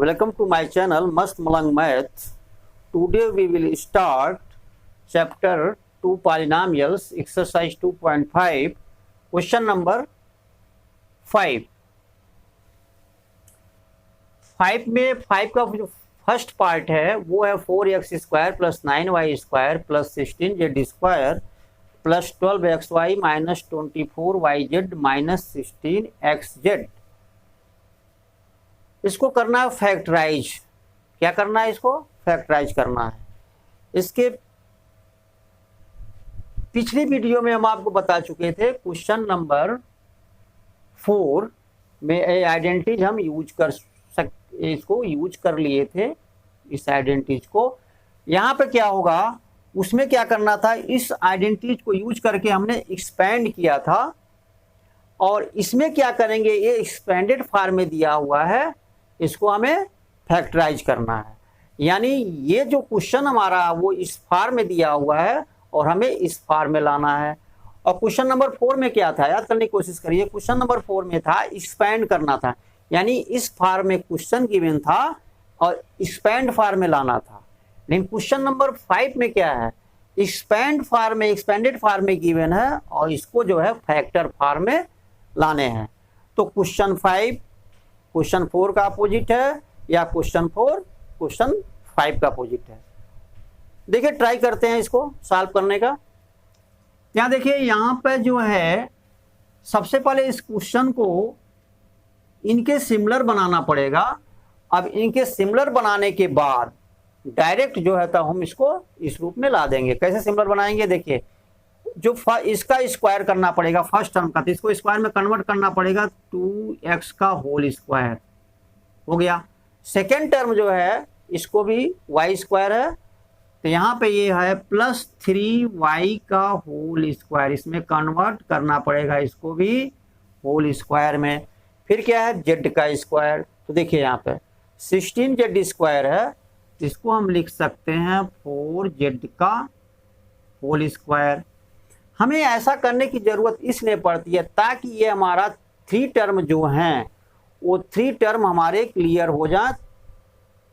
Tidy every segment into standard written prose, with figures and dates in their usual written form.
Welcome to my channel Mast Malang Math. Today we will start chapter 2 polynomials, exercise 2.5, question number 5. 5 में 5 का जो first part है वो है 4x square plus 9y square plus 16z square plus 12xy minus 24yz minus 16xz। इसको करना है factorise. क्या करना है? इसको फैक्टराइज करना है। इसके पिछली वीडियो में हम आपको बता चुके थे क्वेश्चन नंबर 4 में आइडेंटिटीज हम इसको यूज कर लिए थे। इस आइडेंटिटीज को यहाँ पे क्या होगा, उसमें क्या करना था, इस आइडेंटिटीज को यूज करके हमने एक्सपेंड किया था और इसमें क्या करेंगे, ये एक्सपेंडेड फॉर्म में दिया हुआ है, इसको हमें फैक्टराइज करना है। यानी ये जो क्वेश्चन हमारा वो इस फॉर्म में दिया हुआ है और हमें इस फॉर्म में लाना है। और क्वेश्चन नंबर 4 में क्या था, याद करने की कोशिश करिए। क्वेश्चन नंबर 4 में था एक्सपेंड करना था, यानी इस फॉर्म में क्वेश्चन गिवन था और एक्सपेंड फॉर्म में लाना था। लेकिन क्वेश्चन नंबर 5 में क्या है, एक्सपेंड फॉर्म में, एक्सपेंडेड फॉर्म में गिवन है और इसको जो है फैक्टर फॉर्म में लाने हैं। तो क्वेश्चन 5 क्वेश्चन 4 का अपोजिट है या क्वेश्चन 4 क्वेश्चन 5 का अपोजिट है। देखिए ट्राई करते हैं इसको सॉल्व करने का। यहाँ देखिए, यहाँ पे जो है सबसे पहले इस क्वेश्चन को इनके सिमिलर बनाना पड़ेगा। अब इनके सिमिलर बनाने के बाद डायरेक्ट जो है तो हम इसको इस रूप में ला देंगे। कैसे सिमिलर बनाएंगे, देखिए जो इसका स्क्वायर करना पड़ेगा फर्स्ट टर्म का, तो इसको स्क्वायर में कन्वर्ट करना पड़ेगा 2x का होल स्क्वायर हो गया। सेकेंड टर्म जो है इसको भी y स्क्वायर है, तो यहाँ पे ये है प्लस 3y का होल स्क्वायर, इसमें कन्वर्ट करना पड़ेगा इसको भी होल स्क्वायर में। फिर क्या है, z का स्क्वायर, तो देखिए यहाँ पे 16z स्क्वायर है, इसको हम लिख सकते हैं 4z का होल स्क्वायर। हमें ऐसा करने की जरूरत इसलिए पड़ती है ताकि ये हमारा 3 टर्म जो हैं वो 3 टर्म हमारे क्लियर हो जाए।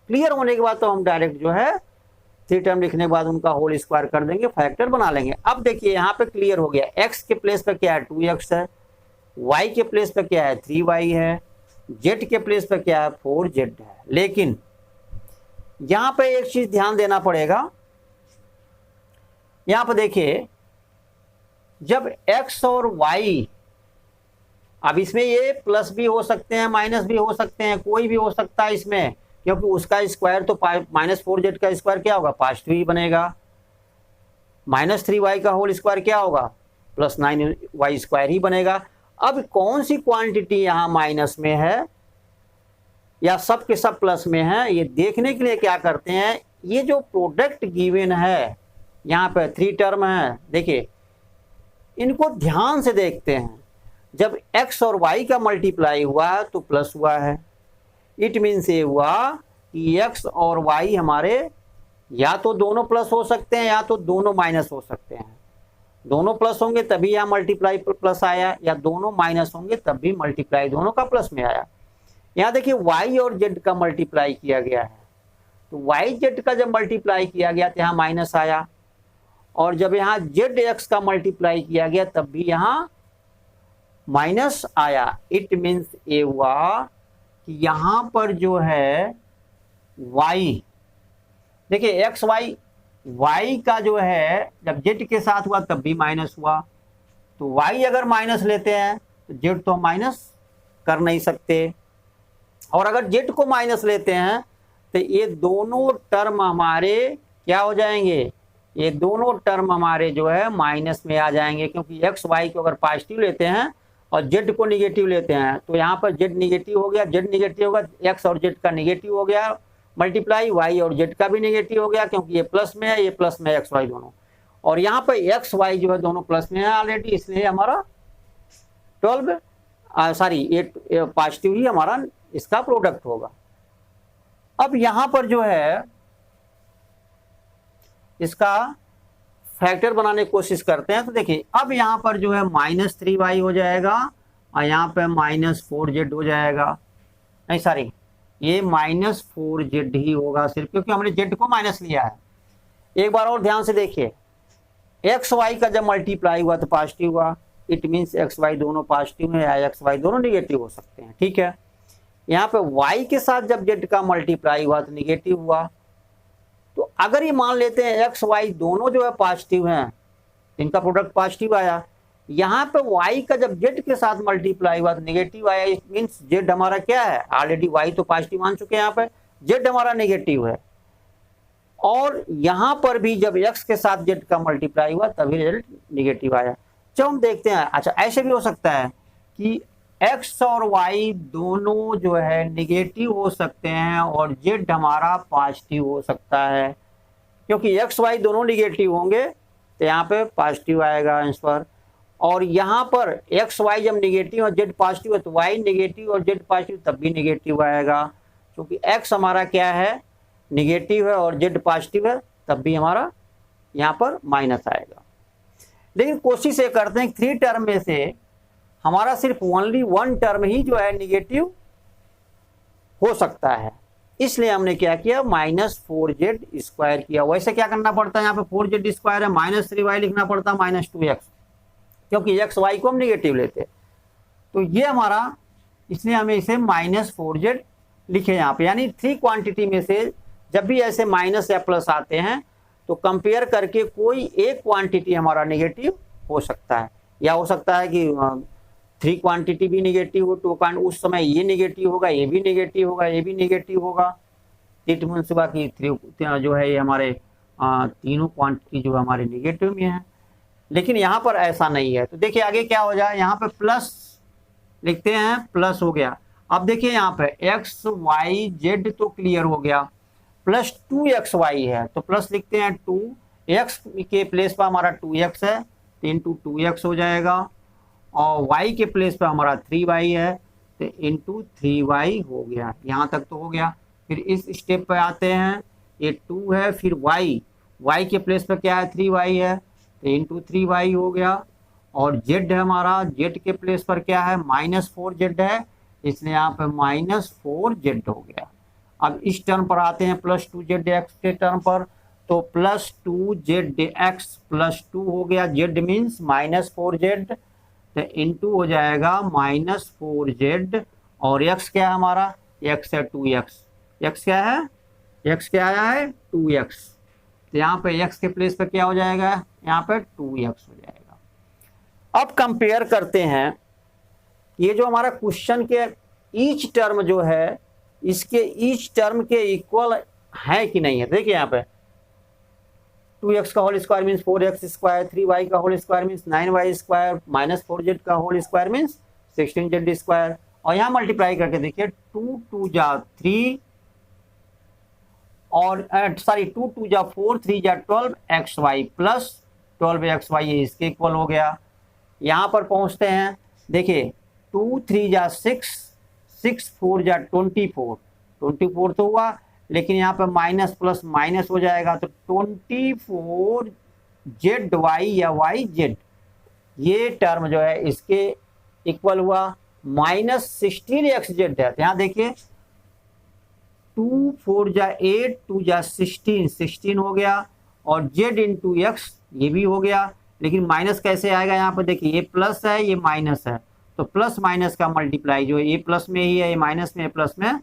क्लियर होने के बाद तो हम डायरेक्ट जो है 3 टर्म लिखने के बाद उनका होल स्क्वायर कर देंगे, फैक्टर बना लेंगे। अब देखिए यहाँ पे क्लियर हो गया, x के प्लेस पे क्या है 2x है, y के प्लेस पे क्या है 3y है, z के प्लेस पे क्या है 4z है। लेकिन यहाँ पे एक चीज ध्यान देना पड़ेगा। यहाँ पे देखिए, जब x और y, अब इसमें ये प्लस भी हो सकते हैं माइनस भी हो सकते हैं, कोई भी हो सकता है इसमें, क्योंकि उसका स्क्वायर तो माइनस 4z का स्क्वायर क्या होगा +2 ही बनेगा, माइनस 3y का होल स्क्वायर क्या होगा प्लस 9y स्क्वायर ही बनेगा। अब कौन सी क्वांटिटी यहाँ माइनस में है या सब के सब प्लस में है, ये देखने के लिए क्या करते हैं, ये जो प्रोडक्ट गिवन है यहाँ पे 3 टर्म है, देखिए इनको ध्यान से देखते हैं। जब x और y का मल्टीप्लाई हुआ तो प्लस हुआ है, इट मीन्स ये हुआ कि x और y हमारे या तो दोनों प्लस हो सकते हैं या तो दोनों माइनस हो सकते हैं। दोनों प्लस होंगे तभी यहाँ मल्टीप्लाई प्लस आया, या दोनों माइनस होंगे तब भी मल्टीप्लाई दोनों का प्लस में आया। यहाँ देखिए y और z का मल्टीप्लाई किया गया है, तो y z का जब मल्टीप्लाई किया गया तो यहाँ माइनस आया, और जब यहाँ जेड एक्स का मल्टीप्लाई किया गया तब भी यहाँ माइनस आया। इट मीन्स ये हुआ कि यहाँ पर जो है y, देखिए एक्स y का जो है जब जेड के साथ हुआ तब भी माइनस हुआ, तो y अगर माइनस लेते हैं तो जेड तो माइनस कर नहीं सकते, और अगर जेड को माइनस लेते हैं तो ये दोनों टर्म हमारे क्या हो जाएंगे, ये दोनों टर्म हमारे जो है माइनस में आ जाएंगे, क्योंकि एक्स वाई को अगर पॉजिटिव लेते हैं और जेड को निगेटिव लेते हैं तो यहाँ पर जेड निगेटिव हो गया, जेड निगेटिव होगा, एक्स और जेड का निगेटिव हो गया मल्टीप्लाई, वाई और जेड का भी निगेटिव हो गया, क्योंकि ये प्लस में है, ये प्लस में एक्स वाई दोनों, और यहाँ पर एक्स वाई जो है दोनों प्लस में है ऑलरेडी, इसलिए हमारा 8 पॉजिटिव ही हमारा इसका प्रोडक्ट होगा। अब यहाँ पर जो है इसका फैक्टर बनाने की कोशिश करते हैं, तो देखिए अब यहाँ पर जो है -3y हो जाएगा और यहाँ पे -4z हो जाएगा, नहीं सॉरी ये -4z ही होगा सिर्फ, क्योंकि हमने z को माइनस लिया है। एक बार और ध्यान से देखिए, एक्स वाई का जब मल्टीप्लाई हुआ तो पॉजिटिव हुआ, इट मीन्स एक्स वाई दोनों पॉजिटिव है या एक्स वाई दोनों निगेटिव हो सकते हैं। ठीक है, यहाँ पे y के साथ जब z का मल्टीप्लाई हुआ तो निगेटिव हुआ। तो अगर ये मान लेते हैं एक्स वाई दोनों जो है पॉजिटिव हैं, इनका प्रोडक्ट पॉजिटिव आया, यहाँ पे y का जब z के साथ मल्टीप्लाई हुआ तो निगेटिव आया, इट मीन्स z हमारा क्या है, ऑलरेडी y तो पॉजिटिव मान चुके हैं, यहाँ पे z हमारा नेगेटिव है। और यहाँ पर भी जब x के साथ z का मल्टीप्लाई हुआ तभी रिजल्ट निगेटिव आया। जब हम देखते हैं, अच्छा ऐसे भी हो सकता है कि x और y दोनों जो है निगेटिव हो सकते हैं और z हमारा पॉजिटिव हो सकता है, क्योंकि x y दोनों निगेटिव होंगे तो यहाँ पे पॉजिटिव आएगा आंसर। और यहाँ पर x y जब निगेटिव और z पॉजिटिव है तो y निगेटिव और z पॉजिटिव तब भी निगेटिव आएगा, क्योंकि x हमारा क्या है, निगेटिव है और z पॉजिटिव है, तब भी हमारा यहाँ पर माइनस आएगा। लेकिन कोशिश ये करते हैं 3 टर्म में से हमारा सिर्फ ओनली 1 टर्म ही जो है निगेटिव हो सकता है, इसलिए हमने क्या किया, -4z² किया। वैसे क्या करना पड़ता है, यहाँ पे 4z² है, -3y लिखना पड़ता है, -2x, क्योंकि x y को हम निगेटिव लेते। तो ये हमारा, इसलिए हमें इसे -4z लिखे यहाँ पे। यानी 3 क्वांटिटी में से जब भी ऐसे माइनस या प्लस आते हैं तो कंपेयर करके कोई एक क्वांटिटी हमारा नेगेटिव हो सकता है, या हो सकता है कि 3 क्वांटिटी भी नेगेटिव हो, तो उस समय ये नेगेटिव होगा, ये भी नेगेटिव होगा, ये भी नेगेटिव होगा। इट मीन्स बाकी 3 जो है ये हमारे तीनों क्वांटिटी जो हमारे नेगेटिव में है। लेकिन यहाँ पर ऐसा नहीं है। तो देखिए आगे क्या हो जाए, यहाँ पे प्लस लिखते हैं, प्लस हो गया। अब देखिए यहाँ पे एक्स वाई जेड तो क्लियर हो गया, प्लस 2xy है तो प्लस लिखते हैं 2, x के प्लेस पर हमारा 2x है तो इंटू 2x हो जाएगा, और y के प्लेस पर हमारा 3y है तो इंटू 3y हो गया। यहाँ तक तो हो गया। फिर इस स्टेप पे आते हैं, ये 2 है, फिर y के प्लेस पर क्या है, 3y है तो इंटू 3y हो गया, और z है हमारा, z के प्लेस पर क्या है, -4z है, इसलिए यहाँ पे -4z हो गया। अब इस टर्म पर आते हैं +2zx के टर्म पर, तो +2zx +2 हो गया, z मीन्स -4z तो इंटू हो जाएगा -4z, और x क्या है हमारा, x है 2x, x क्या है, x क्या आया है 2x, तो यहाँ पे x के प्लेस पर क्या हो जाएगा, यहाँ पे 2x हो जाएगा। अब कंपेयर करते हैं, ये जो हमारा क्वेश्चन के ईच टर्म जो है, इसके ईच टर्म के इक्वल है कि नहीं है। देखिए यहाँ पे 2x का whole square means 4x², 3y का whole square means 9y², -4z का होल स्क्वायर मीन्स 16z², और यहाँ मल्टीप्लाई करके देखिए 2 2 जा 3 और 2 2 जा 4, 3 जा 12xy प्लस 12xy, ये इसके इक्वल हो गया। यहाँ पर पहुँचते हैं, देखिए 2 3 जा 6, 6 4 जा 24, 24 तो हुआ, लेकिन यहाँ पे माइनस प्लस माइनस हो जाएगा तो 24z y या yz, ये टर्म जो है इसके इक्वल हुआ। -16xz है, तो यहाँ देखिए 2 4 जा 8, 2 जा 16, 16 हो गया, और z इंटू x ये भी हो गया। लेकिन माइनस कैसे आएगा, यहाँ पर देखिए ये प्लस है, ये माइनस है, तो प्लस माइनस का मल्टीप्लाई जो है, ये प्लस में ही है, ये माइनस में है, प्लस में,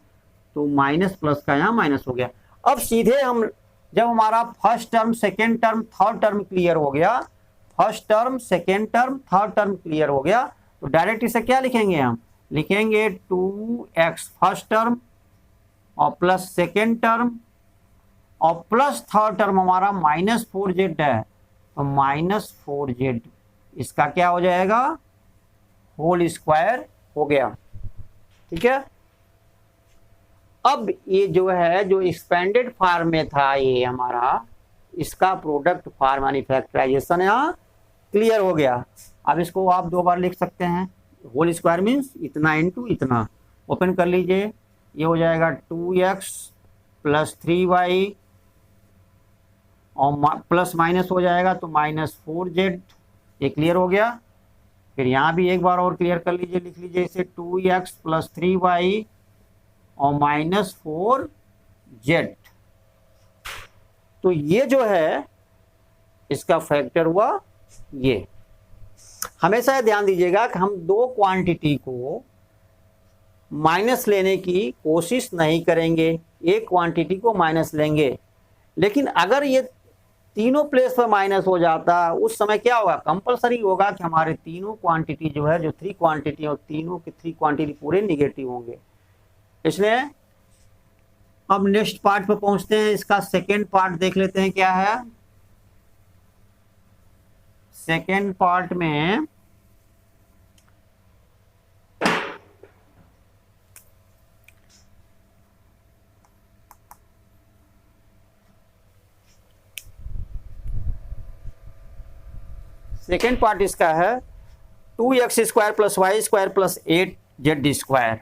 तो माइनस प्लस का यहाँ माइनस हो गया। अब सीधे हम, जब हमारा first term, second term, third term clear हो गया, first term, second term, third term clear हो गया, तो डायरेक्ट इसे क्या लिखेंगे, हम लिखेंगे 2x फर्स्ट टर्म और प्लस सेकेंड टर्म और प्लस थर्ड टर्म हमारा -4z है, तो -4z, इसका क्या हो जाएगा, होल स्क्वायर हो गया। ठीक है। अब ये जो है, जो एक्सपेंडेड फॉर्म में था ये हमारा, इसका प्रोडक्ट फॉर्म यानी फैक्टराइजेशन यहाँ क्लियर हो गया। अब इसको आप 2 बार लिख सकते हैं, होल स्क्वायर मीन्स इतना इंटू इतना, ओपन कर लीजिए, ये हो जाएगा 2x + 3y और प्लस माइनस हो जाएगा तो -4z, ये क्लियर हो गया। फिर यहाँ भी एक बार और क्लियर कर लीजिए, लिख लीजिए इसे 2x + 3y और -4z। तो ये जो है इसका फैक्टर हुआ ये। हमेशा ध्यान दीजिएगा कि हम दो क्वांटिटी को माइनस लेने की कोशिश नहीं करेंगे, एक क्वांटिटी को माइनस लेंगे। लेकिन अगर ये तीनों प्लेस पर माइनस हो जाता, उस समय क्या होगा, कंपलसरी होगा कि हमारे तीनों क्वांटिटी जो है, जो 3 क्वांटिटी और तीनों की 3 क्वांटिटी पूरे निगेटिव होंगे। इसलिए अब नेक्स्ट पार्ट पर पहुंचते हैं। इसका सेकेंड पार्ट देख लेते हैं क्या है। सेकेंड पार्ट में सेकेंड पार्ट इसका है 2x square plus y square plus 8z square.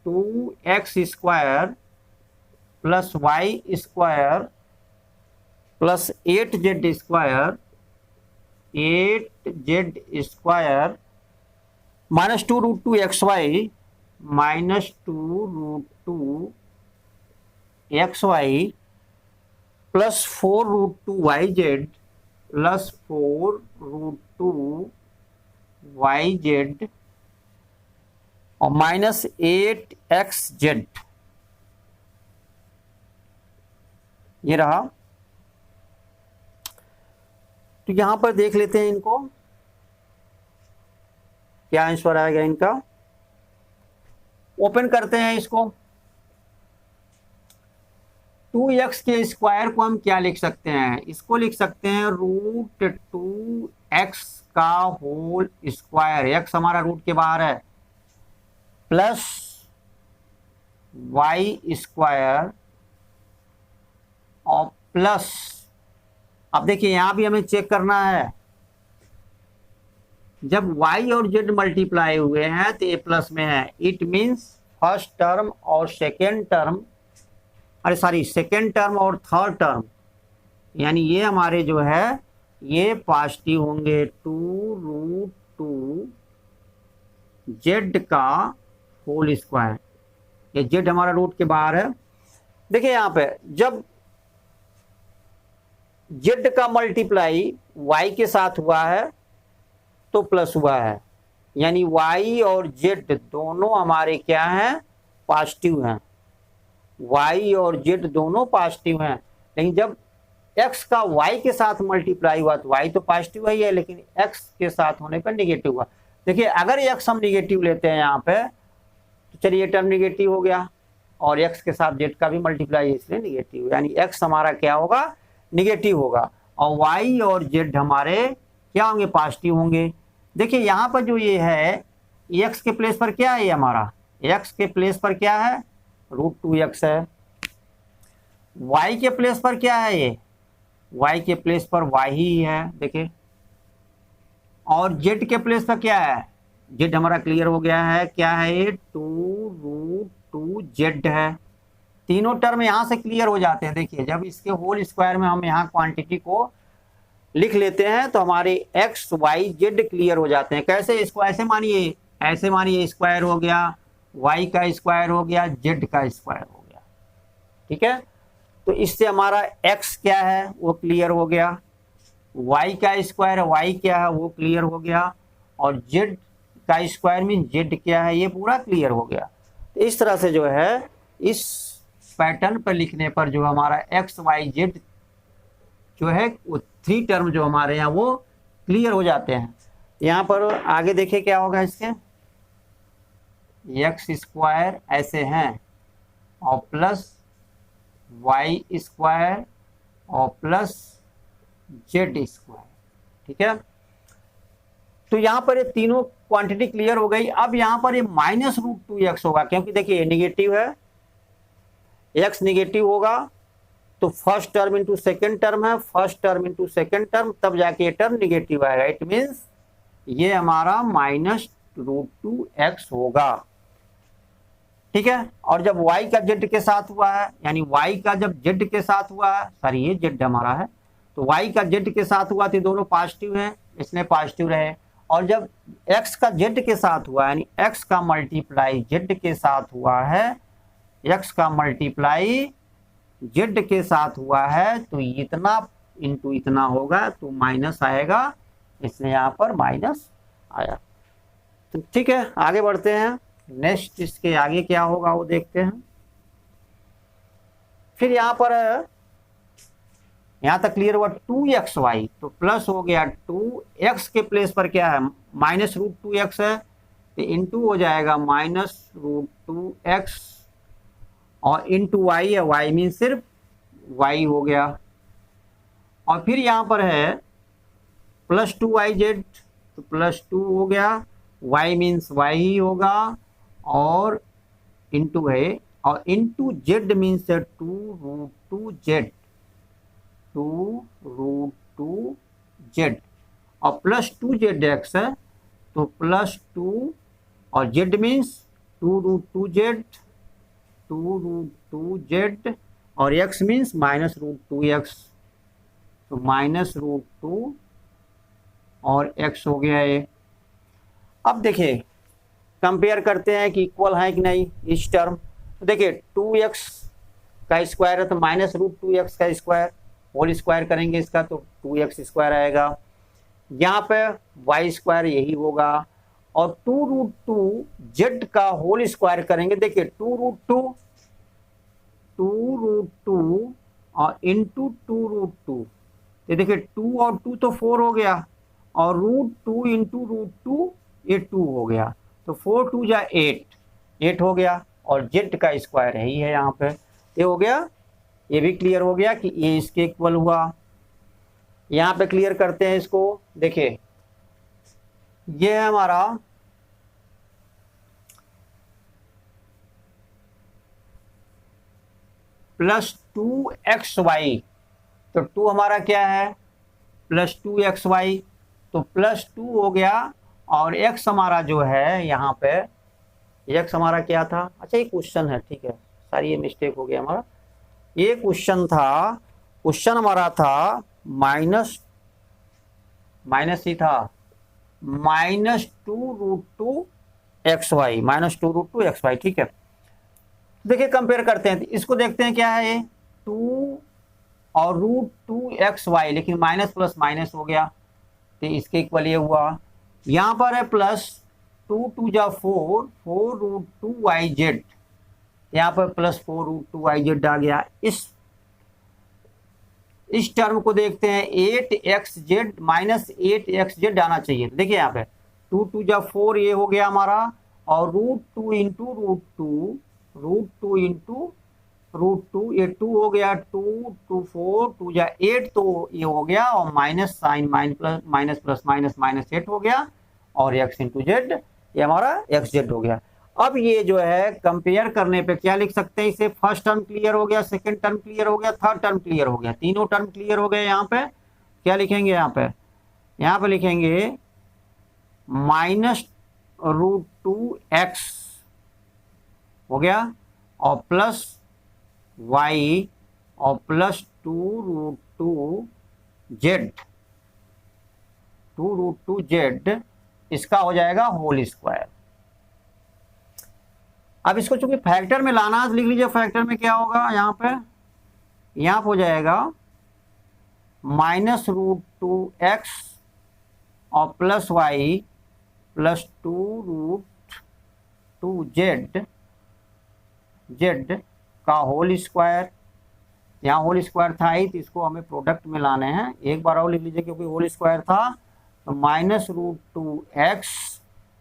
2x square plus y square plus 8z square, 8z square minus 2 root 2 xy minus 2 root 2 xy plus 4 root 2 yz plus 4 root 2 yz और minus 8xz। ये रहा। तो यहां पर देख लेते हैं इनको, क्या आंसर आएगा इनका। ओपन करते हैं इसको। 2x के स्क्वायर को हम क्या लिख सकते हैं, इसको लिख सकते हैं रूट 2x का होल स्क्वायर, x हमारा रूट के बाहर है, प्लस y स्क्वायर और प्लस, अब देखिए यहां भी हमें चेक करना है, जब y और z मल्टीप्लाई हुए हैं तो ये प्लस में है। इट मीन्स फर्स्ट टर्म और सेकेंड टर्म, अरे सॉरी सेकेंड टर्म और थर्ड टर्म, यानी ये हमारे जो है ये पॉजिटिव होंगे। 2 रूट 2 z का होल स्क्वायर, ये z हमारा रूट के बाहर है। देखिए यहाँ पे जब z का मल्टीप्लाई y के साथ हुआ है तो प्लस हुआ है, यानी y और z दोनों हमारे क्या हैं, पॉजिटिव हैं। y और z दोनों पॉजिटिव हैं, लेकिन जब x का y के साथ मल्टीप्लाई हुआ तो y तो पॉजिटिव ही है, लेकिन x के साथ होने पर निगेटिव हुआ। देखिए अगर x हम निगेटिव लेते हैं यहाँ पे तो चलिए टर्म निगेटिव हो गया, और x के साथ z का भी मल्टीप्लाई इसलिए निगेटिव, यानी x हमारा क्या होगा, निगेटिव होगा, और y और z हमारे क्या होंगे, पॉजिटिव होंगे। देखिए यहाँ पर जो ये है, x के प्लेस पर क्या है, ये हमारा x के प्लेस पर क्या है, रूट 2x है। y के प्लेस पर क्या है, ये y के प्लेस पर y ही है, देखिए। और z के प्लेस पर क्या है, z हमारा क्लियर हो गया है, क्या है ये 2 रूट 2z है। तीनों टर्म यहाँ से क्लियर हो जाते हैं। देखिए जब इसके होल स्क्वायर में हम यहाँ क्वांटिटी को लिख लेते हैं तो हमारे x y z क्लियर हो जाते हैं। कैसे, इसको ऐसे मानिए, ऐसे मानिए स्क्वायर हो गया, y का स्क्वायर हो गया, z का स्क्वायर हो गया, ठीक है। तो इससे हमारा x क्या है वो क्लियर हो गया, y का स्क्वायर y क्या है वो क्लियर हो गया, और z का स्क्वायर मीन z क्या है ये पूरा क्लियर हो गया। तो इस तरह से जो है इस पैटर्न पर लिखने पर जो हमारा x y z जो है वो 3 टर्म जो हमारे यहाँ वो क्लियर हो जाते हैं। यहाँ पर आगे देखिए क्या होगा, इसके x स्क्वायर ऐसे हैं और प्लस y स्क्वायर और प्लस z स्क्वायर, ठीक है। तो यहाँ पर ये तीनों क्वांटिटी क्लियर हो गई। अब यहाँ पर ये माइनस रूट 2x होगा, क्योंकि देखिए ये निगेटिव है, x निगेटिव होगा तो first term into second term है, first term into second term, तब जाके ये टर्म निगेटिव आएगा। इट मीन्स ये हमारा माइनस रूट 2x होगा, ठीक है। और जब y का z के साथ हुआ है, यानी y का जब z के साथ हुआ है, सॉरी ये z हमारा है, तो y का z के साथ हुआ तो दोनों पॉजिटिव हैं, इसलिए पॉजिटिव रहे। और जब x का z के साथ हुआ, यानी x का मल्टीप्लाई z के साथ हुआ है, x का मल्टीप्लाई z के साथ हुआ है तो इतना इंटू इतना होगा तो माइनस आएगा, इसलिए यहाँ पर माइनस आया। तो ठीक है, आगे बढ़ते हैं। नेक्स्ट इसके आगे क्या होगा वो देखते हैं। फिर यहाँ पर यहाँ तक क्लियर हुआ 2xy, तो प्लस हो गया 2x के प्लेस पर क्या है -√2x है, तो इंटू हो जाएगा -√2x और इंटू y है, y मीन सिर्फ y हो गया। और फिर यहाँ पर है +2yz, तो +2 हो गया, y मीन्स y ही होगा और इंटू है, और into z means 2√2z, 2√2z और +2zx है, तो +2 और z मीन्स 2√2z, 2√2z और x मीन्स -√2x, तो -√2 और x हो गया ये। अब देखिए कंपेयर करते हैं कि इक्वल है कि नहीं इस टर्म। तो देखिए 2x का स्क्वायर है तो -√2x का स्क्वायर, होल स्क्वायर करेंगे इसका तो 2x स्क्वायर आएगा। यहाँ पे y स्क्वायर यही होगा, और 2√2z का होल स्क्वायर करेंगे। देखिए 2√2 और इंटू 2√2, ये देखिए 2 और 2 तो 4 हो गया, और √2 इंटू √2 ये 2 हो गया, तो 4 2 जा 8 हो गया, और z का स्क्वायर यही है यहाँ पे, ये हो गया। ये भी क्लियर हो गया कि ये इसके इक्वल हुआ। यहाँ पे क्लियर करते हैं इसको। देखिए ये है हमारा +2xy, तो 2 हमारा क्या है +2xy, तो +2 हो गया, और x हमारा जो है यहाँ पे x हमारा क्या था, अच्छा ये क्वेश्चन है, ठीक है, सारी ये मिस्टेक हो गया हमारा। ये क्वेश्चन था, क्वेश्चन हमारा था माइनस ही था -2√2xy, -2√2xy, ठीक है। देखिए कंपेयर करते हैं, इसको देखते हैं क्या है ये 2 और √2xy, लेकिन माइनस प्लस माइनस हो गया, तो इसके इक्वल ये हुआ। यहाँ पर है +2 2 जा 4, 4√2yz, यहाँ पर +4√2yz आ गया। इस टर्म को देखते हैं 8xz -8xz आना चाहिए। देखिए यहाँ पे 2 2 जा 4 ये हो गया हमारा, और √2 इंटू √2 इंटू √2 ये 2 हो गया, 2 2 4 2 जा 8, तो ये हो गया, और minus sign minus plus minus 8 हो गया, और x इंटू जेड ये हमारा xz हो गया। अब ये जो है कंपेयर करने पे क्या लिख सकते हैं इसे, फर्स्ट टर्म क्लियर हो गया, सेकंड टर्म क्लियर हो गया, थर्ड टर्म क्लियर हो गया, तीनों टर्म क्लियर हो गए। यहाँ पे क्या लिखेंगे, यहाँ पे लिखेंगे -√2x हो गया, और प्लस y और +2√2z, इसका हो जाएगा होल स्क्वायर। अब इसको चूंकि फैक्टर में लाना है, लिख लीजिए फैक्टर में क्या होगा, यहाँ पे हो जाएगा -√2x और प्लस y +2√2z का होल स्क्वायर। यहाँ होल स्क्वायर था ही, तो इसको हमें प्रोडक्ट में लाने हैं, एक बार और लिख लीजिए क्योंकि होल स्क्वायर था, तो -√2x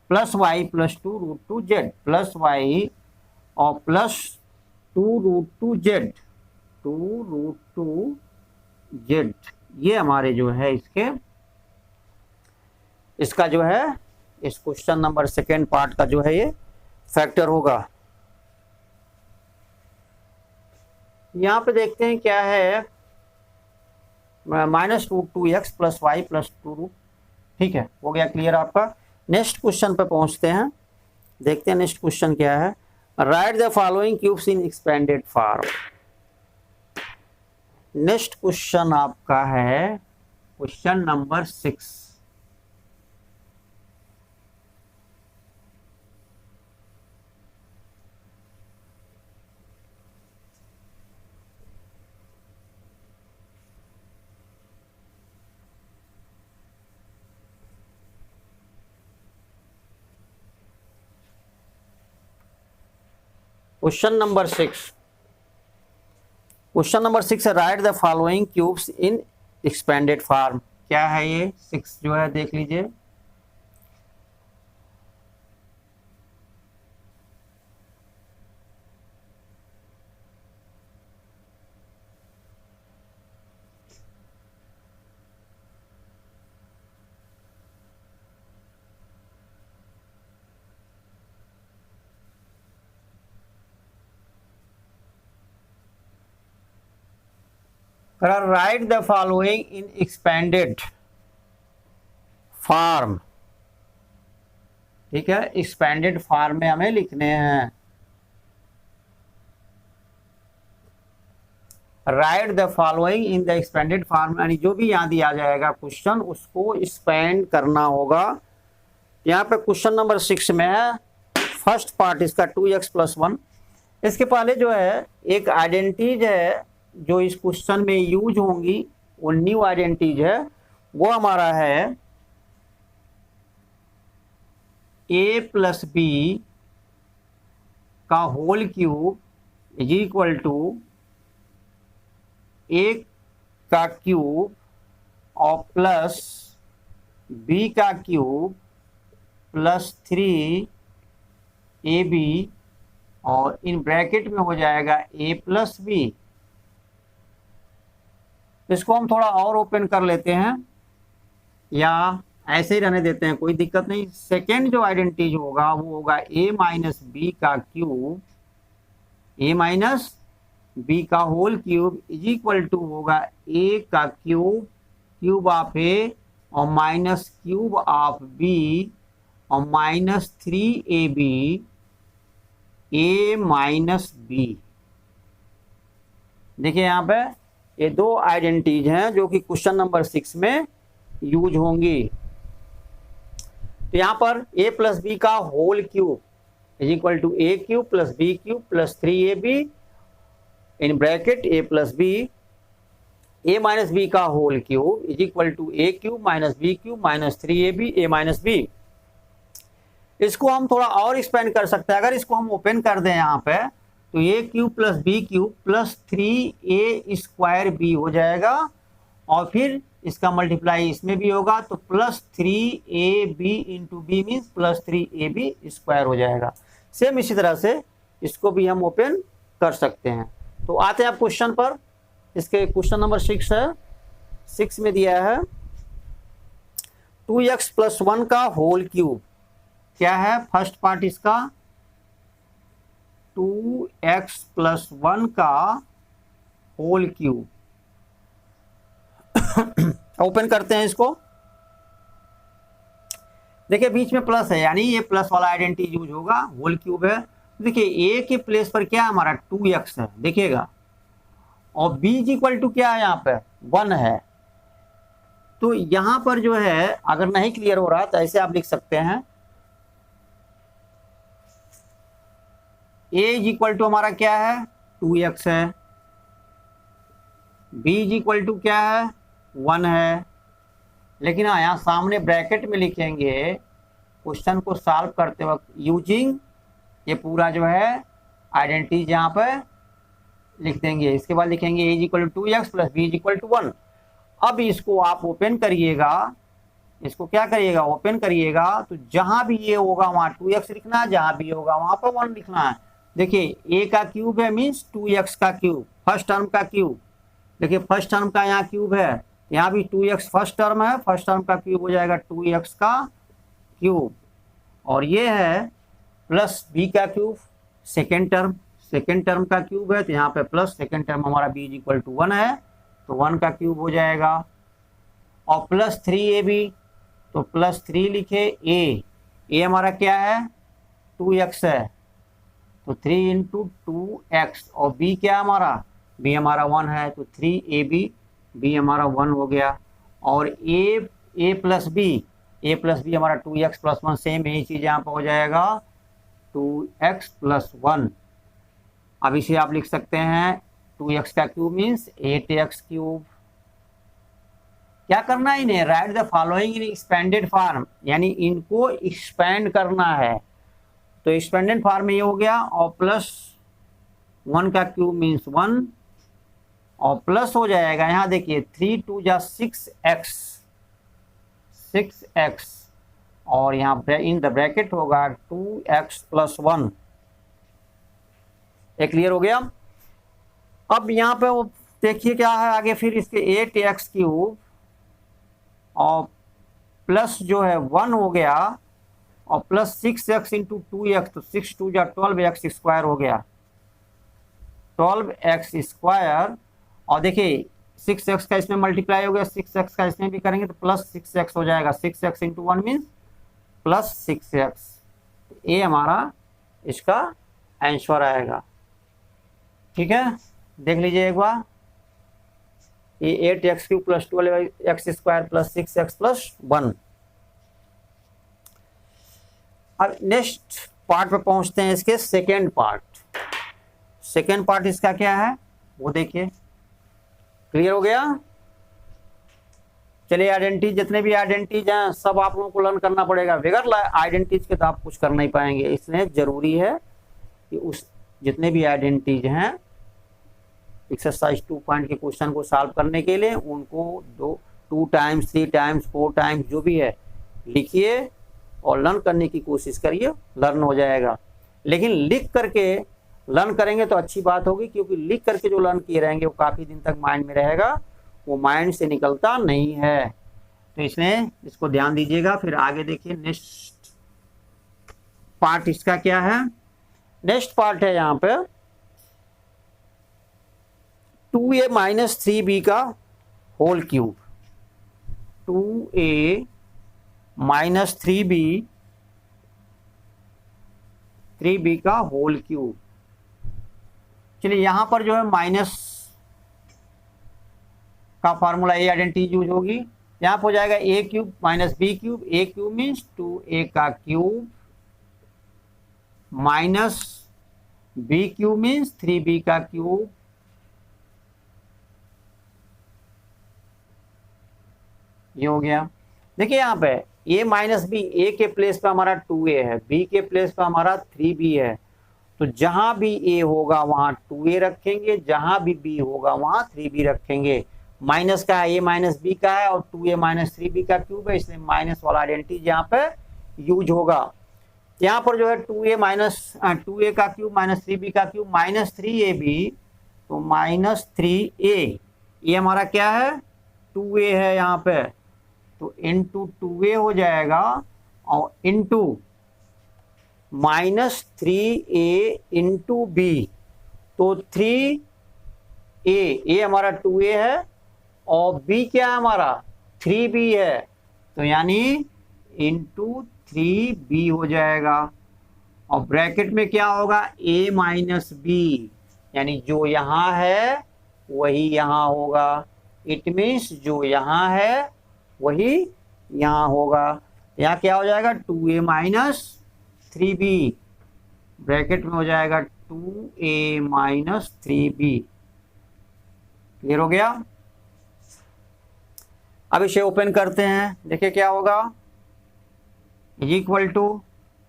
plus y +2√2z plus y और +2√2z ये हमारे जो है इसका जो है इस क्वेश्चन नंबर सेकेंड पार्ट का जो है ये फैक्टर होगा। यहाँ पे देखते हैं क्या है, -√2x प्लस y +2, ठीक है, हो गया क्लियर आपका। नेक्स्ट क्वेश्चन पे पहुंचते हैं, देखते हैं नेक्स्ट क्वेश्चन क्या है। Right the following cubes in expanded form. Next question आपका है question number 6। Question number 6, question number 6 है right the following cubes in expanded form. क्या है ये 6 जो है, देख लीजिए। Right the following in expanded form. ठीक है, एक्सपेंडेड फॉर्म में हमें लिखने हैं। Right the following in the expanded form, यानी जो भी यहाँ दिया जाएगा क्वेश्चन उसको एक्सपेंड करना होगा। यहाँ पे क्वेश्चन नंबर 6 में है, फर्स्ट पार्ट इसका 2x+1। इसके पहले जो है एक आइडेंटिटीज है जो इस क्वेश्चन में यूज होंगी, वो न्यू आइडेंटिटीज है। वो हमारा है a+b का whole cube is equal to a का क्यूब और प्लस b का क्यूब प्लस 3ab, और इन ब्रैकेट में हो जाएगा a+b। इसको हम थोड़ा और ओपन कर लेते हैं या ऐसे ही रहने देते हैं, कोई दिक्कत नहीं। सेकेंड जो आइडेंटिटी होगा वो होगा a-b का क्यूब, a-b का whole cube is equal to होगा a का क्यूब ऑफ a और माइनस क्यूब ऑफ b और -3ab a-b। देखिए यहाँ पे ये दो आइडेंटिटीज हैं जो कि क्वेश्चन नंबर 6 में यूज होंगी। तो यहाँ पर a+b का whole cube is equal to a³ + b³ + 3ab in bracket a+b, a-b का whole cube is equal to a³ - b³ - 3ab a-b। इसको हम थोड़ा और एक्सपेंड कर सकते हैं। अगर इसको हम ओपन कर दें यहाँ पे तो a³ + b³ + 3a² हो जाएगा, और फिर इसका मल्टीप्लाई इसमें भी होगा तो +3ab into b means +3ab² हो जाएगा। सेम इसी तरह से इसको भी हम ओपन कर सकते हैं। तो आते हैं आप क्वेश्चन पर। इसके क्वेश्चन नंबर 6 है, 6 में दिया है 2x+1 का होल क्यूब। क्या है फर्स्ट पार्ट इसका 2x+1 का होल क्यूब। ओपन करते हैं इसको। देखिए बीच में प्लस है, यानी ये प्लस वाला आइडेंटिटी यूज होगा, होल क्यूब है। देखिए a के प्लेस पर क्या हमारा 2x है, देखिएगा, और b इक्वल टू क्या है यहाँ पे 1 है। तो यहां पर जो है अगर नहीं क्लियर हो रहा तो ऐसे आप लिख सकते हैं a इक्वल टू हमारा क्या है 2x है, b इक्वल टू क्या है 1 है। लेकिन हाँ यहाँ सामने ब्रैकेट में लिखेंगे क्वेश्चन को सॉल्व करते वक्त यूजिंग ये पूरा जो है आइडेंटिटी यहाँ पे लिख देंगे। इसके बाद लिखेंगे a equal to 2x + b equal to 1। अब इसको आप ओपन करिएगा, इसको क्या करिएगा ओपन करिएगा, तो जहां भी ये होगा वहां 2x लिखना है, जहां भी होगा वहां पर 1 लिखना है। देखिए a का क्यूब है मीन्स 2x का क्यूब, फर्स्ट टर्म का क्यूब। देखिए फर्स्ट टर्म का यहाँ क्यूब है, यहाँ भी 2x फर्स्ट टर्म है, फर्स्ट टर्म का क्यूब हो जाएगा 2x का क्यूब, और ये है प्लस b का क्यूब सेकेंड टर्म का क्यूब है, तो यहाँ पे प्लस सेकेंड टर्म हमारा b इक्वल टू 1 है तो 1 का क्यूब हो जाएगा, और प्लस 3ab तो प्लस 3 लिखे a हमारा क्या है 2x है तो 3 × 2x, और b क्या हमारा b हमारा 1 है तो 3ab, b हमारा 1 हो गया, और a प्लस b हमारा 2x + 1, सेम यही चीज़ यहाँ पर हो जाएगा 2x + 1। अब इसे आप लिख सकते हैं 2x का क्यूब मीन्स 8x क्यूब। क्या करना है इन्हें right the following in expanded form, यानी इनको एक्सपेंड करना है। तो एक्सपेंडेड फॉर्म में ये हो गया, और प्लस 1 का क्यूब मीन्स 1 और प्लस हो जाएगा, यहाँ देखिए 3 2 जा 6x, 6x और यहाँ इन द ब्रैकेट होगा 2x + 1। ये क्लियर हो गया। अब यहाँ पे वो देखिए क्या है आगे, फिर इसके 8x³ और प्लस जो है 1 हो गया और प्लस 6x × 2x, तो 6 2 जा 12x² हो गया, 12x²। और देखिए 6x का इसमें मल्टीप्लाई हो गया, 6x का इसमें भी करेंगे तो प्लस 6x हो जाएगा, 6x × 1 मीन्स प्लस 6x। ये हमारा इसका आंसर आएगा। ठीक है, देख लीजिए एक बार, ये 8x³ + 12x² + 6x + 1। अब नेक्स्ट पार्ट पे पहुंचते हैं, इसके सेकेंड पार्ट। सेकेंड पार्ट इसका क्या है वो देखिए। क्लियर हो गया। चलिए आइडेंटिटी, जितने भी आइडेंटिटीज हैं सब आप लोगों को लर्न करना पड़ेगा। बगैर आइडेंटिटीज के तो आप कुछ कर नहीं पाएंगे, इसलिए जरूरी है कि उस जितने भी आइडेंटिटीज हैं एक्सरसाइज 2 पॉइंट के क्वेश्चन को सॉल्व करने के लिए उनको 2 टाइम्स 3 टाइम्स 4 टाइम्स जो भी है लिखिए और लर्न करने की कोशिश करिए, लर्न हो जाएगा। लेकिन लिख करके लर्न करेंगे तो अच्छी बात होगी, क्योंकि लिख करके जो लर्न किए रहेंगे वो काफ़ी दिन तक माइंड में रहेगा, वो माइंड से निकलता नहीं है। तो इसलिए इसको ध्यान दीजिएगा। फिर आगे देखिए नेक्स्ट पार्ट इसका क्या है। नेक्स्ट पार्ट है यहाँ पे 2a - 3b का होल क्यूब, 2a - 3b का होल क्यूब। चलिए यहाँ पर जो है माइनस का फार्मूला ए आइडेंटिटी यूज होगी। यहाँ पर हो जाएगा a³ - b³, a³ means 2a का cube minus b³ means 3b का क्यूब, ये हो गया। देखिए यहाँ पे a - b, a के प्लेस पे हमारा 2a है, b के प्लेस पे हमारा 3b है, तो जहां भी a होगा वहां 2a रखेंगे, जहां भी b होगा वहां 3b रखेंगे। माइनस का है, a - b का है और 2a - 3b का क्यूब है, इसलिए माइनस वाला आइडेंटिटी यहाँ पे यूज होगा। यहाँ पर जो है 2a का क्यूब - 3b का क्यूब -3ab, तो -3a, ये हमारा क्या है 2a है यहाँ पे, तो इंटू 2a हो जाएगा और इंटू -3a इंटू b, तो 3a हमारा 2a है और b क्या है हमारा 3b है, तो यानी इंटू 3b हो जाएगा। और ब्रैकेट में क्या होगा a - b, यानी जो यहाँ है वही यहाँ होगा। इट मीन्स जो यहाँ है वही यहाँ होगा। यहाँ क्या हो जाएगा 2a - 3b, ब्रैकेट में हो जाएगा 2a - 3b। क्लियर हो गया। अब इसे ओपन करते हैं, देखिए क्या होगा, इक्वल टू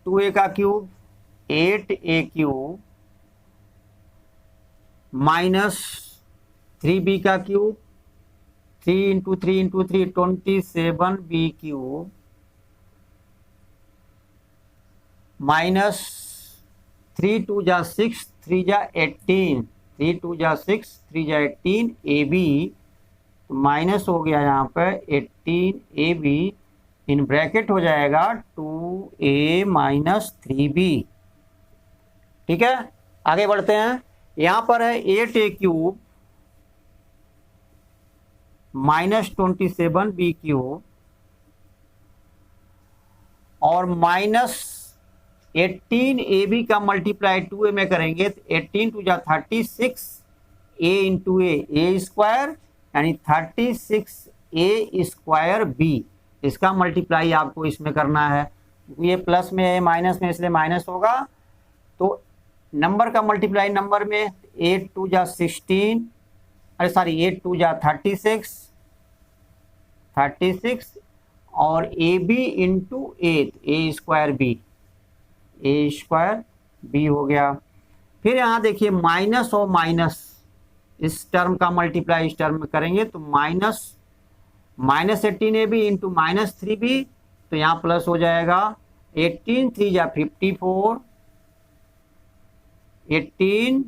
2a का क्यूब 8a³ माइनस 3b का क्यूब 3 × 3 × 3 27b³ माइनस 3 2 जा 6 3 जा 18, 3 2 जा 6 3 जा 18 ab, माइनस हो गया यहाँ पे 18ab, इन ब्रैकेट हो जाएगा 2a - 3b। ठीक है, आगे बढ़ते हैं। यहाँ पर है 8a³ -27b³ और -18ab का मल्टीप्लाई 2a में करेंगे तो 18 2 जा 36 a इंटू a स्क्वायर, यानी 36a² b, इसका मल्टीप्लाई आपको इसमें करना है। ये प्लस में है माइनस में, इसलिए माइनस होगा। तो नंबर का मल्टीप्लाई नंबर में 8 2 जा 16, अरे सॉरी 8 2 जा 36 और ए बी इंटू 8 a² b हो गया। फिर यहाँ देखिए माइनस और माइनस, इस टर्म का मल्टीप्लाई इस टर्म में करेंगे तो -18ab इंटू -3b, तो यहाँ प्लस हो जाएगा 18 3 जा 54, 18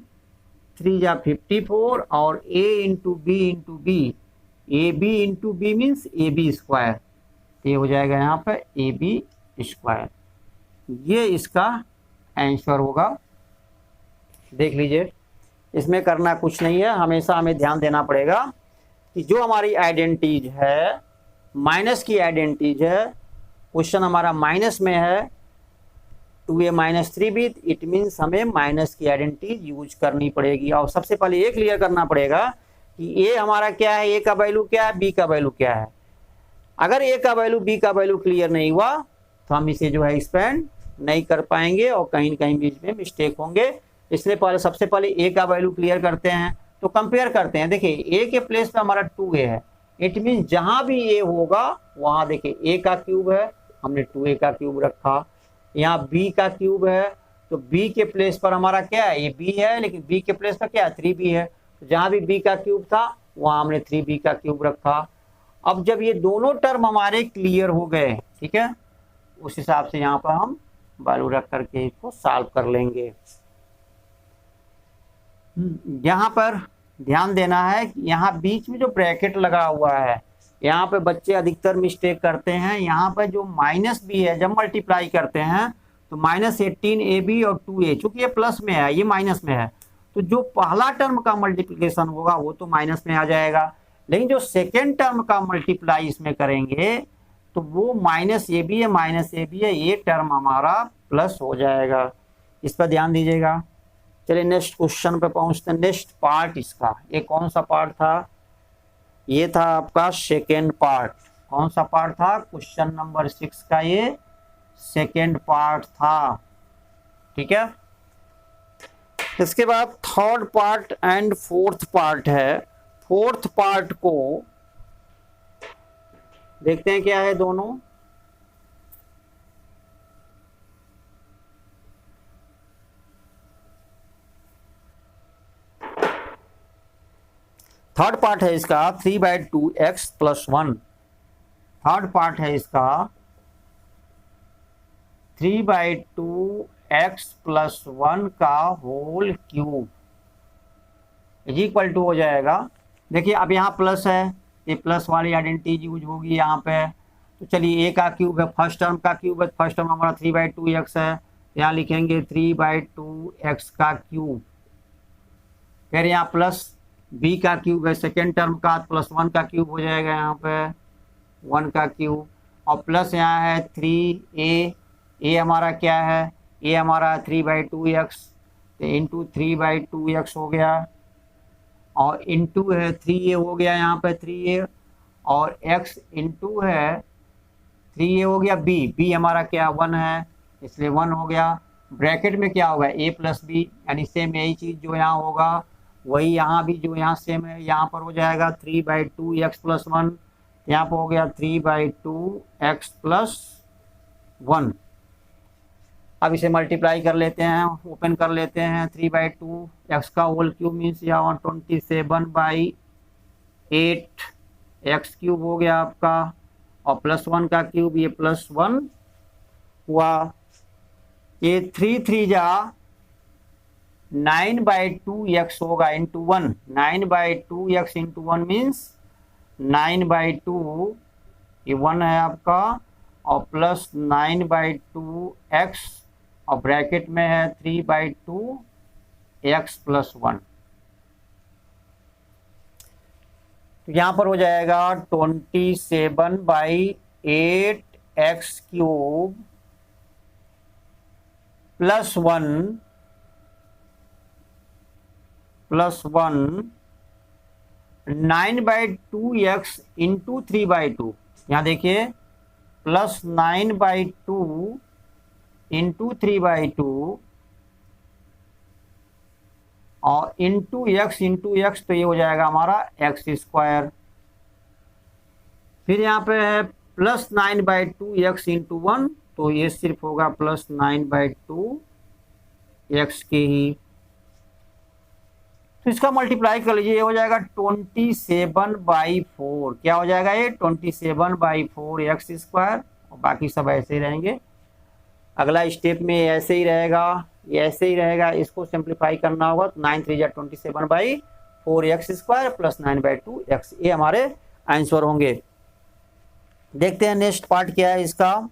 3 जा 54 और a into b a b into b means AB square, ये हो जाएगा यहाँ पर AB स्क्वायर। ये इसका आंसर होगा। देख लीजिए, इसमें करना कुछ नहीं है, हमेशा हमें ध्यान देना पड़ेगा कि जो हमारी आइडेंटिटीज है, माइनस की आइडेंटिटीज है, क्वेश्चन हमारा माइनस में है 2a - 3b, इट मीन्स हमें माइनस की आइडेंटिटी यूज करनी पड़ेगी। और सबसे पहले ये क्लियर करना पड़ेगा कि a हमारा क्या है, a का वैल्यू क्या है, b का वैल्यू क्या है। अगर a का वैल्यू b का वैल्यू क्लियर नहीं हुआ तो हम इसे जो है एक्सपेंड नहीं कर पाएंगे और कहीं न कहीं बीच में मिस्टेक होंगे। इसलिए सबसे पहले a का वैल्यू क्लियर करते हैं, तो कंपेयर करते हैं। देखिए a के प्लेस पे हमारा 2a है, इट मीन जहां भी a होगा वहां देखिए a का क्यूब है, हमने 2a का क्यूब रखा। यहाँ b का क्यूब है तो b के प्लेस पर हमारा क्या है, ये b है, लेकिन b के प्लेस पर क्या है, 3b है, तो जहां भी b का क्यूब था वहां हमने 3b का क्यूब रखा। अब जब ये दोनों टर्म हमारे क्लियर हो गए, ठीक है, उस हिसाब से यहाँ पर हम वैल्यू रख करके इसको सॉल्व कर लेंगे। यहाँ पर ध्यान देना है कि यहाँ बीच में जो ब्रैकेट लगा हुआ है, यहाँ पे बच्चे अधिकतर मिस्टेक करते हैं। यहाँ पर जो माइनस भी है, जब मल्टीप्लाई करते हैं तो -18ab और 2a, चूंकि ये प्लस में है ये माइनस में है, तो जो पहला टर्म का मल्टीप्लिकेशन होगा वो तो माइनस में आ जाएगा, लेकिन जो सेकेंड टर्म का मल्टीप्लाई इसमें करेंगे तो वो -ab है, ये टर्म हमारा प्लस हो जाएगा। इस पर ध्यान दीजिएगा। चलिए नेक्स्ट क्वेश्चन पे पहुंचते हैं। नेक्स्ट पार्ट इसका, ये कौन सा पार्ट था, ये था आपका सेकेंड पार्ट। कौन सा पार्ट था, क्वेश्चन नंबर 6 का ये सेकेंड पार्ट था, ठीक है। इसके बाद third part and fourth part है। फोर्थ पार्ट को देखते हैं क्या है दोनों। थर्ड पार्ट है इसका 3/2x + 1। थर्ड पार्ट है इसका 3/2x + 1 का whole cube is equal to हो जाएगा। देखिए अब यहाँ प्लस है, ये प्लस वाली आइडेंटिटी यूज होगी यहाँ पे। तो चलिए a का क्यूब है, फर्स्ट टर्म का क्यूब है, फर्स्ट टर्म हमारा 3/2x है, यहाँ लिखेंगे 3/2x का क्यूब। फिर यहाँ प्लस b का क्यूब है, सेकेंड टर्म का, +1 का क्यूब हो जाएगा यहाँ पे 1 का क्यूब, और प्लस यहाँ है 3a। a हमारा क्या है, a हमारा 3/2x, तो इंटू 3/2x हो गया, और इंटू है 3a हो गया यहाँ पे 3a, और x इंटू है 3a हो गया b हमारा क्या 1 है, इसलिए 1 हो गया। ब्रैकेट में क्या होगा a + b, यानी सेम यही चीज़ जो यहाँ होगा वही यहाँ भी जो यहाँ सेम है, यहाँ पर हो जाएगा 3/2x + 1, यहाँ पर हो गया 3/2x + 1। अब इसे मल्टीप्लाई कर लेते हैं, ओपन कर लेते हैं। 3/2x का होल क्यूब मीन्स यहाँ 27/8 x क्यूब हो गया आपका, और +1 का क्यूब ये +1 हुआ। ये 3 जा 9/2x होगा इंटू 1, 9/2x इंटू 1 मीन्स 9/2, ये 1 है आपका, और प्लस 9/2x, और ब्रैकेट में है 3/2x + 1। तो यहाँ पर हो जाएगा 27/8x क्यूब +1 9/2x इंटू 3/2। यहाँ देखिए +9/2 इंटू 3/2 और इंटू x, तो ये हो जाएगा हमारा x²। फिर यहाँ पे है +9/2x इंटू 1, तो ये सिर्फ होगा +9/2x के ही। तो इसका मल्टीप्लाई कर लीजिए, ये हो जाएगा 27/4। क्या हो जाएगा ये 27/4 एक्स स्क्वायर, और बाकी सब ऐसे ही रहेंगे। अगला स्टेप में ऐसे ही रहेगा, ये ऐसे ही रहेगा, इसको सिंप्लीफाई करना होगा तो 9 3 27/4 एक्स स्क्वायर प्लस 9/2 एक्स, ये हमारे आंसर होंगे। देखते हैं नेक्स्ट पार्ट क्या है इसका।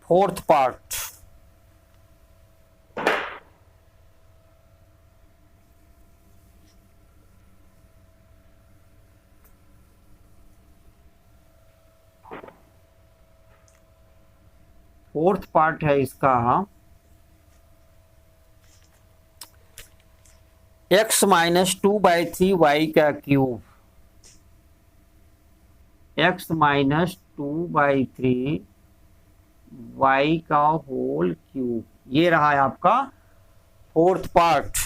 फोर्थ पार्ट, फोर्थ पार्ट है इसका x माइनस 2/3 वाई का क्यूब, x माइनस 2/3 वाई का होल क्यूब, ये रहा है आपका फोर्थ पार्ट।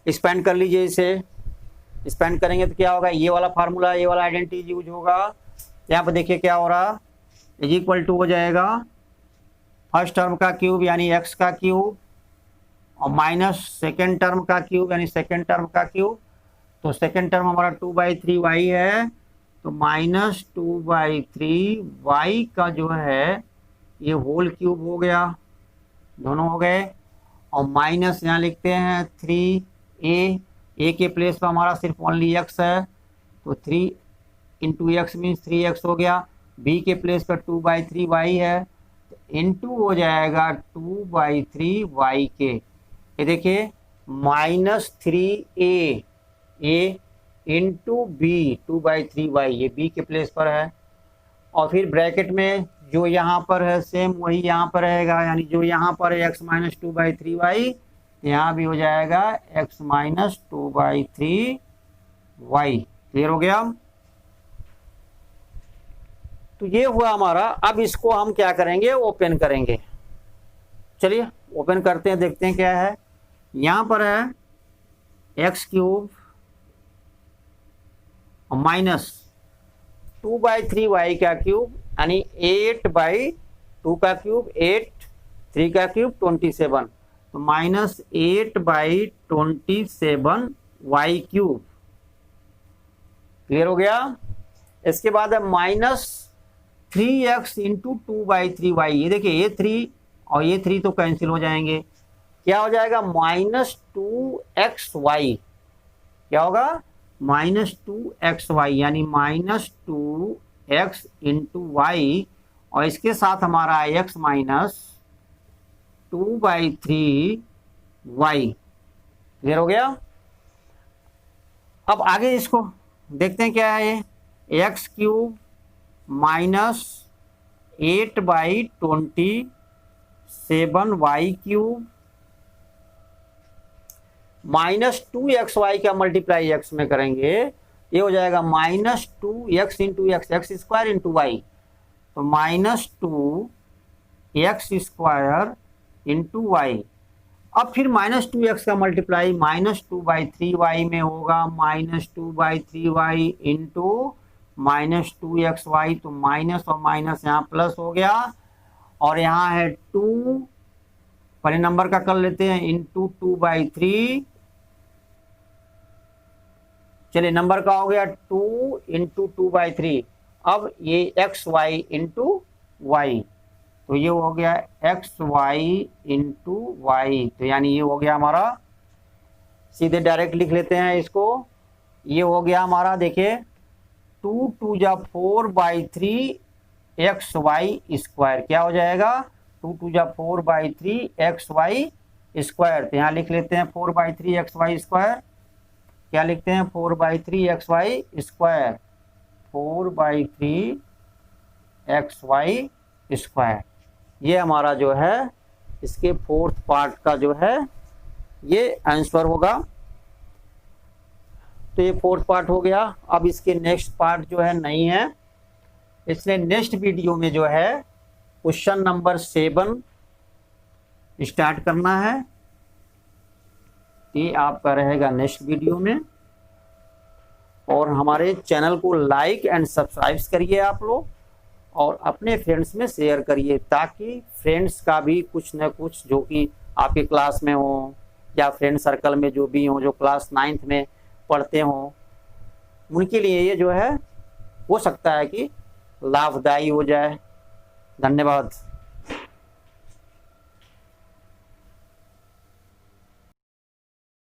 एक्सपेंड कर लीजिए इसे, एक्सपेंड करेंगे तो क्या होगा, ये वाला फार्मूला, ये वाला आइडेंटिटी यूज होगा। यहाँ पर देखिए क्या हो रहा, इज इक्वल टू हो जाएगा फर्स्ट टर्म का क्यूब यानी x का क्यूब, और माइनस सेकेंड टर्म का क्यूब यानी सेकेंड टर्म का क्यूब। तो सेकेंड टर्म हमारा 2/3 वाई है, तो माइनस 2/3 वाई का जो है ये होल क्यूब हो गया, दोनों हो गए। और माइनस यहाँ लिखते हैं 3a, a के प्लेस पर हमारा सिर्फ ओनली x है, तो 3 इंटू एक्स मीन्स 3x हो गया। b के प्लेस पर 2/3 वाई है, तो इंटू हो जाएगा 2/3 वाई के। ये देखिए minus 3a into b 2/3 y, ये b के प्लेस पर है। और फिर ब्रैकेट में जो यहाँ पर है सेम वही यहाँ पर रहेगा, यानी जो यहाँ पर है x माइनस 2/3 वाई, यहाँ भी हो जाएगा x माइनस 2/3 वाई। क्लियर हो गया। तो ये हुआ हमारा। अब इसको हम क्या करेंगे, ओपन करेंगे। चलिए ओपन करते हैं, देखते हैं क्या है। यहाँ पर है एक्स क्यूब माइनस 2/3 वाई का क्यूब, यानी 8/2 का क्यूब 8, 3 का क्यूब 27, तो माइनस 8/27 वाई क्यूब। क्लियर हो गया। इसके बाद है माइनस 3x इंटू 2/3 वाई। ये देखिए ये 3 और ये 3 तो कैंसिल हो जाएंगे, क्या हो जाएगा माइनस 2x वाई। क्या होगा माइनस 2x वाई, यानी माइनस 2x इंटू वाई, और इसके साथ हमारा x माइनस 2/3 वाई। क्लियर हो गया। अब आगे इसको देखते हैं क्या है ये, x cube minus 8/27 y cube minus 2x y का मल्टीप्लाई x में करेंगे, ये हो जाएगा minus 2x into x, x square into y, तो minus 2x square into y. अब फिर माइनस 2x का मल्टीप्लाई माइनस 2/3 वाई में होगा, minus 2/3 y into minus 2x y, तो माइनस और माइनस यहाँ प्लस हो गया, और यहाँ है 2, पहले नंबर का कर लेते हैं, इंटू 2/3। चलिए नंबर का हो गया 2 इंटू 2/3। अब ये एक्स वाई इंटू वाई, तो ये हो गया एक्स वाई इंटू वाई, तो यानी ये हो गया हमारा, सीधे डायरेक्ट लिख लेते हैं इसको। ये हो गया हमारा, देखिए 2 2 जा 4/3 एक्स वाई स्क्वायर। क्या हो जाएगा 2 2 जा 4/3 एक्स वाई स्क्वायर, तो यहाँ लिख लेते हैं 4/3 एक्स वाई स्क्वायर। क्या लिखते हैं 4/3 x y square, 4/3 x y square. ये हमारा जो है इसके फोर्थ पार्ट का जो है ये आंसर होगा। तो ये फोर्थ पार्ट हो गया। अब इसके नेक्स्ट पार्ट जो है नहीं है, इसलिए नेक्स्ट वीडियो में जो है क्वेश्चन नंबर 7 स्टार्ट करना है। ये आपका रहेगा नेक्स्ट वीडियो में। और हमारे चैनल को लाइक एंड सब्सक्राइब करिए आप लोग, और अपने फ्रेंड्स में शेयर करिए, ताकि फ्रेंड्स का भी कुछ न कुछ जो कि आपके क्लास में हो या फ्रेंड सर्कल में जो भी हो, जो क्लास 9th में पढ़ते हों, उनके लिए ये जो है हो सकता है कि लाभदायी हो जाए। धन्यवाद।